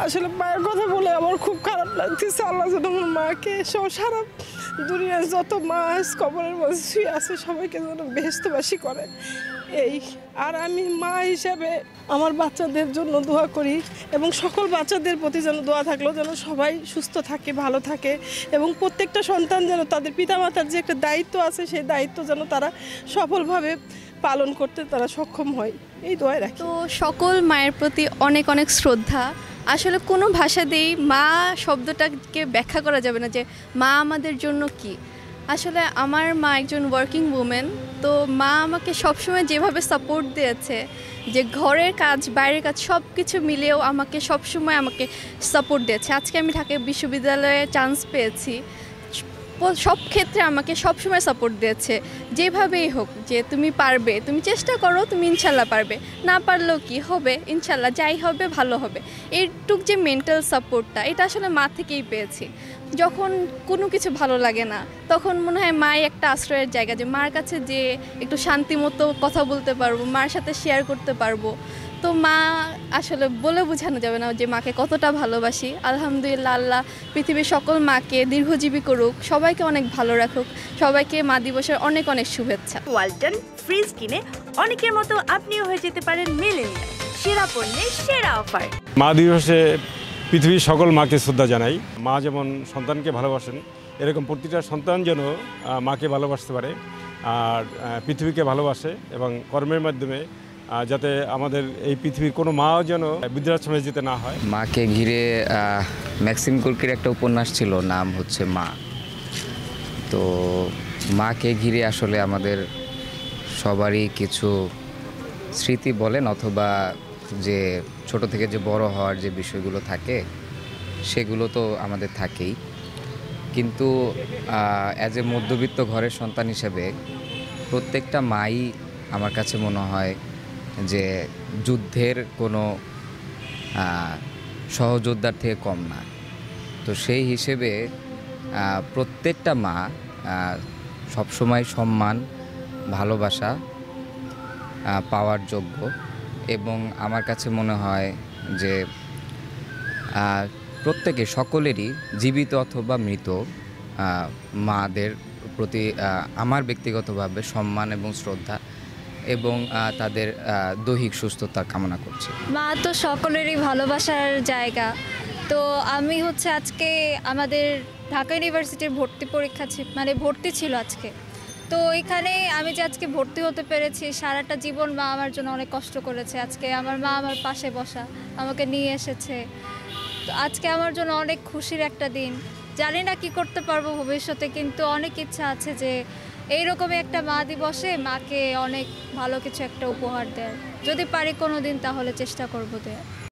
আসলে মায়ের কথা বলে আমার খুব খারাপ লাগতেছে। আল্লাহ যেন আমার মাকে সহ সারা দুনিয়ার যত মা কবরের মধ্যে শুয়ে আছে সবাইকে যেন বেহেশতবাসী করে এই। আর আমি মা হিসাবে আমার বাচ্চাদের জন্য দোয়া করি এবং সকল বাচ্চাদের প্রতি যেন দোয়া থাকলো যেন সবাই সুস্থ থাকে, ভালো থাকে এবং প্রত্যেকটা সন্তান যেন তাদের পিতামাতার যে একটা দায়িত্ব আছে সেই দায়িত্ব যেন তারা সফলভাবে পালন করতে তারা সক্ষম হয়, এই দোয়াই রাখি। তো সকল মায়ের প্রতি অনেক অনেক শ্রদ্ধা। আসলে কোনো ভাষা দিয়েই মা শব্দটাকে ব্যাখ্যা করা যাবে না যে মা আমাদের জন্য কি। আসলে আমার মা একজন ওয়ার্কিং উমেন, তো মা আমাকে সবসময় যেভাবে সাপোর্ট দিয়েছে যে ঘরের কাজ বাইরের কাজ সব কিছু মিলিয়েও আমাকে সবসময় সাপোর্ট দিয়েছে। আজকে আমি ঢাকা বিশ্ববিদ্যালয়ে চান্স পেয়েছি, সব ক্ষেত্রে আমাকে সবসময় সাপোর্ট দিয়েছে যেভাবেই হোক, যে তুমি পারবে, তুমি চেষ্টা করো, তুমি ইনশাল্লাহ পারবে, না পারলেও কি হবে, ইনশাল্লাহ যাই হবে ভালো হবে। এইটুক যে মেন্টাল সাপোর্টটা এটা আসলে মা থেকেই পেয়েছি। যখন কোনো কিছু ভালো লাগে না তখন মনে হয় মাই একটা আশ্রয়ের জায়গা, যে মার কাছে যে একটু শান্তি মতো কথা বলতে পারবো, মার সাথে শেয়ার করতে পারবো। তো মা আসলে বলে বোঝানো যাবে না যে মাকে কতটা ভালোবাসি। আলহামদুলিল্লাহ, আল্লাহ পৃথিবীর সকল মাকে দীর্ঘজীবী করুক, সবাইকে অনেক ভালো রাখুক, সবাইকে মা দিবসের অনেক অনেক শুভেচ্ছা। ওয়ালটন ফ্রিজ কিনে অনেকের মতো আপনিও হয়ে যেতে পারেন মিলেনিয়াল। সেরা পণ্যের সেরা অফার। মা দিবসে পৃথিবীর সকল মাকে শ্রদ্ধা জানাই। মা যেমন সন্তানকে ভালোবাসেন এরকম প্রতিটা সন্তান যেন মাকে ভালোবাসতে পারে আর পৃথিবীকে ভালোবাসে এবং কর্মের মাধ্যমে যাতে আমাদের এই পৃথিবীর কোনো মাও যেন বৃদ্ধাশ্রমে যেতে না হয়। মাকে ঘিরে ম্যাক্সিম গোর্কির একটা উপন্যাস ছিল, নাম হচ্ছে মা। তো মাকে ঘিরে আসলে আমাদের সবারই কিছু স্মৃতি বলেন অথবা যে ছোট থেকে যে বড় হওয়ার যে বিষয়গুলো থাকে সেগুলো তো আমাদের থাকেই, কিন্তু অ্যাজ এ মধ্যবিত্ত ঘরের সন্তান হিসেবে প্রত্যেকটা মাই আমার কাছে মনে হয় যে যুদ্ধের কোনো সহযোদ্ধার থেকে কম না। তো সেই হিসেবে প্রত্যেকটা মা সবসময় সম্মান, ভালোবাসা পাওয়ার যোগ্য এবং আমার কাছে মনে হয় যে প্রত্যেকে সকলেরই জীবিত অথবা মৃত মাদের প্রতি আমার ব্যক্তিগতভাবে সম্মান এবং শ্রদ্ধা এবং তাদের দৈহিক সুস্থতা কামনা করছি। মা তো সকলেরই ভালোবাসার জায়গা। তো আমি আজকে আমাদের ঢাকা ইউনিভার্সিটির ভর্তি পরীক্ষা ভর্তি ছিল আজকে। তো এখানে আমি যে আজকে ভর্তি হতে পেরেছি, সারাটা জীবন মা আমার জন্য অনেক কষ্ট করেছে। আজকে আমার মা আমার পাশে বসা, আমাকে নিয়ে এসেছে। তো আজকে আমার জন্য অনেক খুশির একটা দিন। জানি না কি করতে পারবো ভবিষ্যতে, কিন্তু অনেক ইচ্ছা আছে যে এইরকমই একটা মা দিবসে মাকে অনেক ভালো কিছু একটা উপহার দেয়। যদি পারি কোনো দিন তাহলে চেষ্টা করবো দেওয়ার।